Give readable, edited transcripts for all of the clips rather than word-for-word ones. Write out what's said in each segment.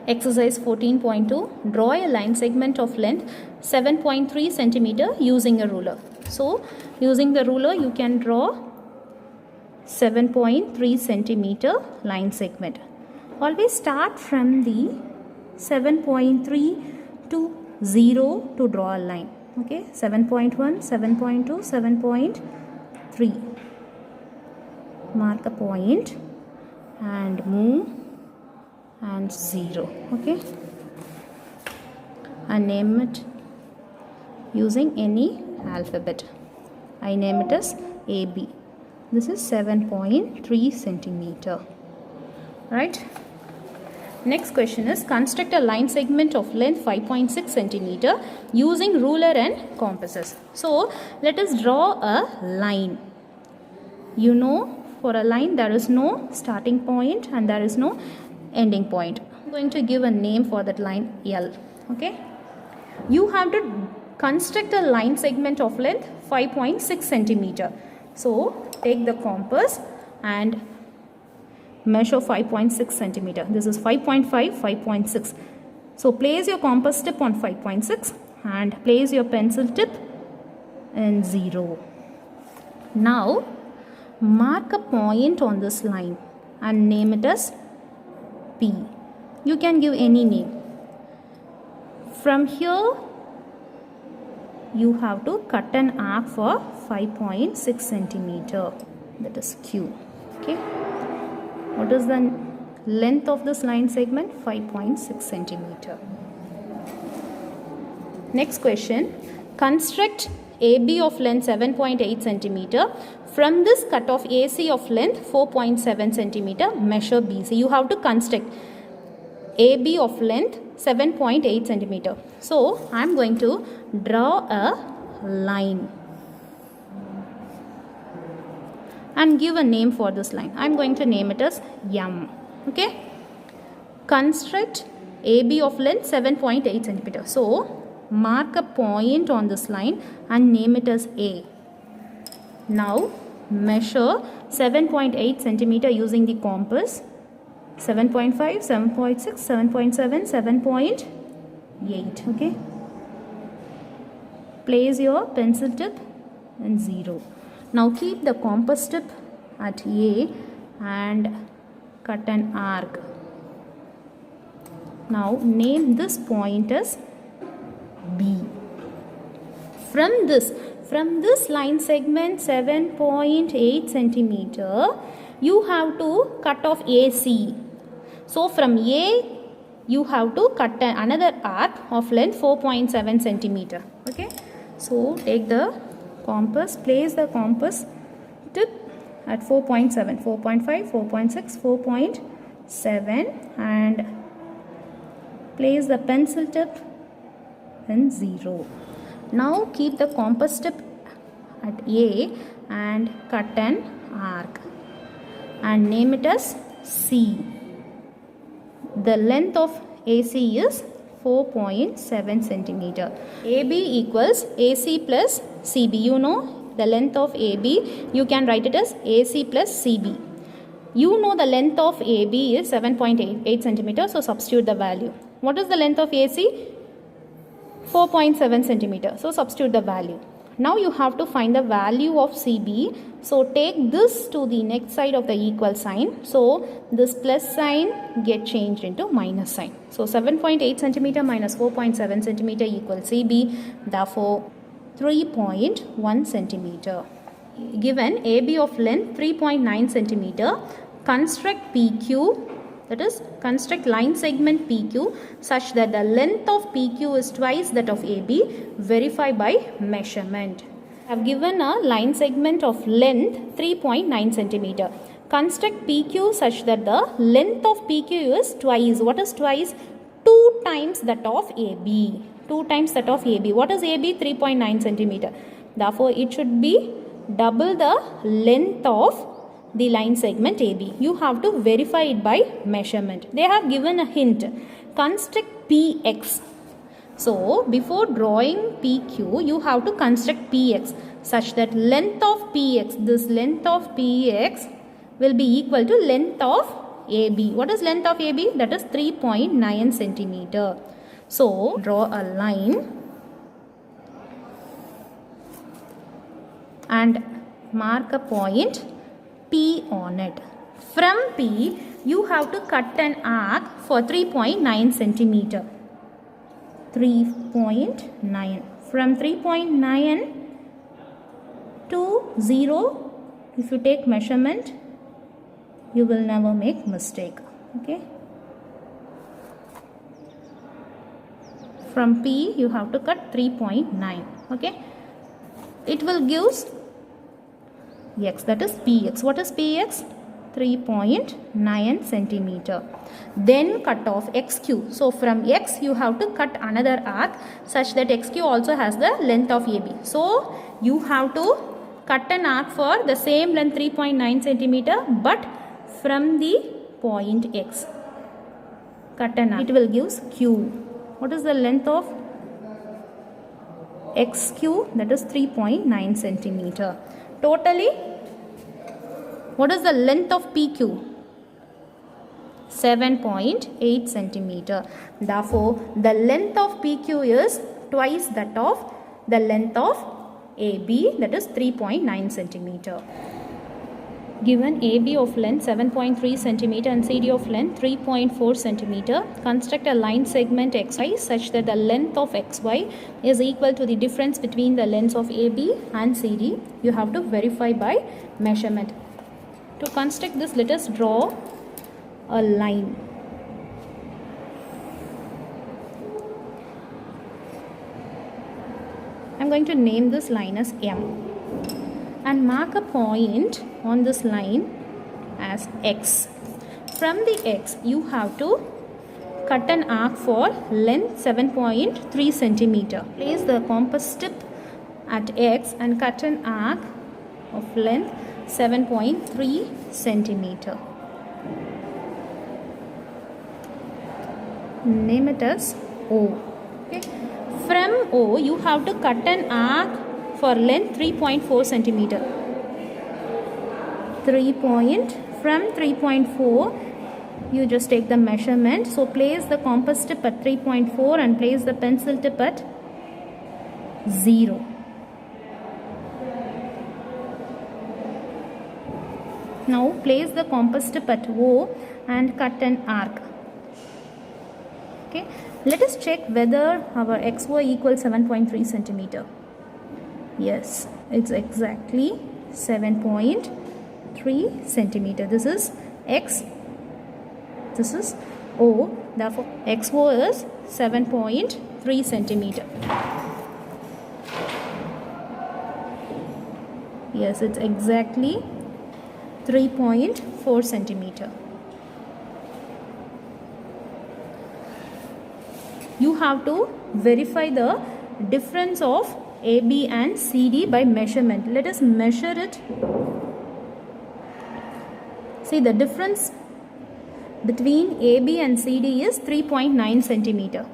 Exercise 14.2. Draw a line segment of length 7.3 centimeter using a ruler. So, using the ruler you can draw 7.3 centimeter line segment. Always start from the 7.3 to 0 to draw a line. Okay, 7.1, 7.2, 7.3. Mark a point and move and 0. Okay, and name it using any alphabet. I name it as AB. This is 7.3 centimeter. Right? Next question is, construct a line segment of length 5.6 centimeter using ruler and compasses. So let us draw a line. You know, for a line there is no starting point and there is no ending point. I'm going to give a name for that line, L. Okay, you have to construct a line segment of length 5.6 centimeter. So take the compass and measure 5.6 centimeter. This is 5.5, 5.6. So place your compass tip on 5.6 and place your pencil tip in 0. Now mark a point on this line and name it as P. You can give any name. From here you have to cut an arc for 5.6 centimeter. That is Q. Okay. What is the length of this line segment? 5.6 centimeter. Next question. Construct AB of length 7.8 centimeter. From this cut off AC of length 4.7 centimeter, measure BC. You have to construct AB of length 7.8 centimeter. So I am going to draw a line and give a name for this line. I am going to name it as M. Okay. Construct AB of length 7.8 centimeter. So mark a point on this line and name it as A. Now measure 7.8 centimeter using the compass. 7.5, 7.6, 7.7, 7.8. Okay. Place your pencil tip in 0. Now keep the compass tip at A and cut an arc. Now name this point as B. From this line segment 7.8 centimeter, you have to cut off AC. So from A you have to cut another arc of length 4.7 centimeter. Okay. So take the compass, place the compass tip at 4.7, 4.5, 4.6, 4.7 and place the pencil tip in 0. Now keep the compass tip at A and cut an arc and name it as C. The length of AC is 4.7 centimeter. AB equals AC plus CB. You know the length of AB. You can write it as AC plus CB. You know the length of AB is 7.8 centimeter. So substitute the value. What is the length of AC? 4.7 centimeter. So substitute the value. Now you have to find the value of CB. So take this to the next side of the equal sign. So this plus sign get changed into minus sign. So 7.8 centimeter minus 4.7 centimeter equals CB. Therefore 3.1 centimeter. Given AB of length 3.9 centimeter, construct PQ. That is, construct line segment PQ such that the length of PQ is twice that of AB. Verify by measurement. I have given a line segment of length 3.9 centimeter. Construct PQ such that the length of PQ is twice. What is twice? 2 times that of AB. 2 times that of AB. What is AB? 3.9 centimeter. Therefore, it should be double the length of the line segment AB. You have to verify it by measurement. They have given a hint. Construct PX. So before drawing PQ, you have to construct PX such that length of PX, this length of PX will be equal to length of AB. What is length of AB? That is 3.9 centimeter. So draw a line and mark a point P on it. From P, you have to cut an arc for 3.9 centimeter. 3.9. From 3.9 to 0, if you take measurement, you will never make mistake. Okay. From P, you have to cut 3.9. Okay. It will give X, that is PX. What is PX? 3.9 centimeter. Then cut off XQ. So from X you have to cut another arc such that XQ also has the length of AB. So you have to cut an arc for the same length 3.9 centimeter but from the point X. Cut an arc. It will give Q. What is the length of XQ? That is 3.9 centimeter. Totally, what is the length of PQ? 7.8 centimeter. Therefore, the length of PQ is twice that of the length of AB, that is 3.9 centimeter. Given AB of length 7.3 centimeter and CD of length 3.4 centimeter, construct a line segment XY such that the length of XY is equal to the difference between the lengths of AB and CD. You have to verify by measurement. To construct this, let us draw a line. I am going to name this line as M and mark a point on this line as X. From the X, you have to cut an arc for length 7.3 centimeter. Place the compass tip at X and cut an arc of length 7.3 centimeter. Name it as O. Okay. From O, you have to cut an arc for length 3.4 centimeter. From 3.4, you just take the measurement. So place the compass tip at 3.4 and place the pencil tip at 0. Now place the compass tip at O and cut an arc. Okay. Let us check whether our XY equals 7.3 centimeter. Yes, it's exactly 7.3 centimeter. This is X, this is O. Therefore, XO is 7.3 centimeter. Yes, it's exactly 3.4 centimeter. You have to verify the difference of AB and CD by measurement. Let us measure it. See, the difference between AB and CD is 3.9 centimeter.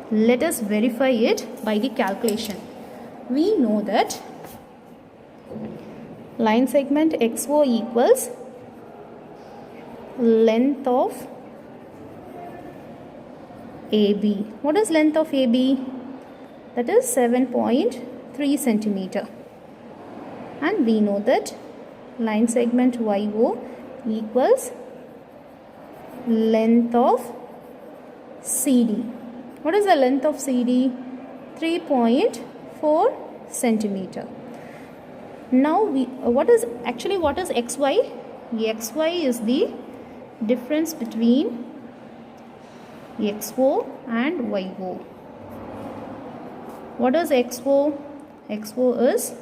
Let us verify it by the calculation. We know that line segment XO equals length of AB. What is length of AB? That is 7.3 centimeter. And we know that line segment YO equals length of CD. What is the length of CD? 3.4 centimeter. Now what is XY? XY is the difference between XO and YO. What is XO? XO is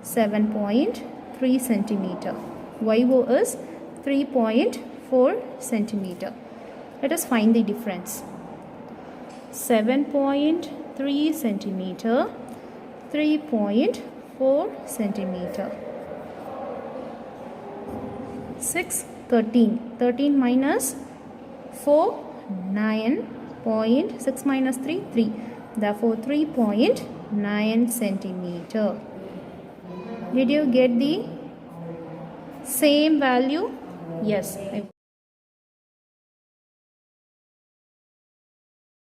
7.3 centimeter. YO is 3.4 centimeter. Let us find the difference. 7.3 centimeter, 3.4 centimeter. 6, 13. 13 minus 4, 9.6 minus 3, 3. Therefore, 3.9 centimeter. Did you get the same value? Yes.